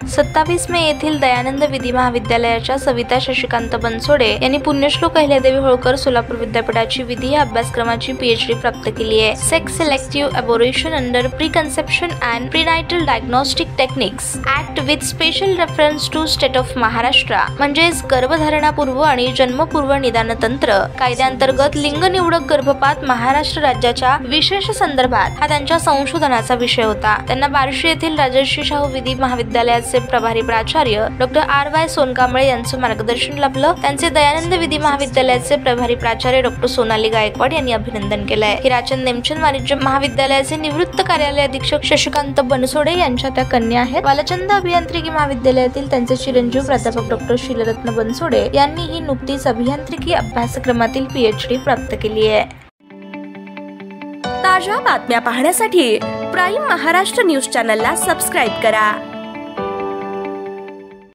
27 मे येथील दयानंद विधी महाविद्यालयाच्या सविता शशिकांत बनसोडे यांनी पुण्यश्लोक अहिल्यादेवी होळकर सोलापूर विद्यापीठाची विधी या अभ्यासक्रमाची PhD प्राप्त केली आहे। Sex selective abortion under preconception and prenatal diagnostic techniques act with special reference to state of Maharashtra म्हणजेच गर्भधारणापूर्व आणि जन्मपूर्व निदान तंत्र कायद्याअंतर्गत लिंग निवडक गर्भपात महाराष्ट्र राज्याच्या विशेष संदर्भात हा त्यांच्या संशोधनाचा विषय होता। त्यांना बार्शी येथील राजर्षी शाहू विधी महाविद्यालयाचे प्रभारी प्राचार्य डॉक्टर RY सोनकांबळे यांचे मार्गदर्शन लाभलं। त्यांचे दयानंद विधी महाविद्यालयाचे प्रभारी प्राचार्य डॉक्टर सोनाली गायकवाड यांनी अभिनंदन केलंय। हिराचंद नेमचंद वाणिज्य महाविद्यालयाचे निवृत्त कार्यालय अधीक्षक शशिकांत बनसोडे यांच्या त्या कन्या आहेत। बालचंद अभियांत्रिकी महाविद्यालयातील त्यांचे चिरंजीव प्राध्यापक डॉक्टर शीलरत्न बनसोडे यांनी ही नुकतीच अभियांत्रिकी अभ्यासक्रमातील PhD प्राप्त केली आहे। ताज्या बातम्या पाहण्यासाठी प्राईम महाराष्ट्र न्यूज चॅनलला सबस्क्राईब करा।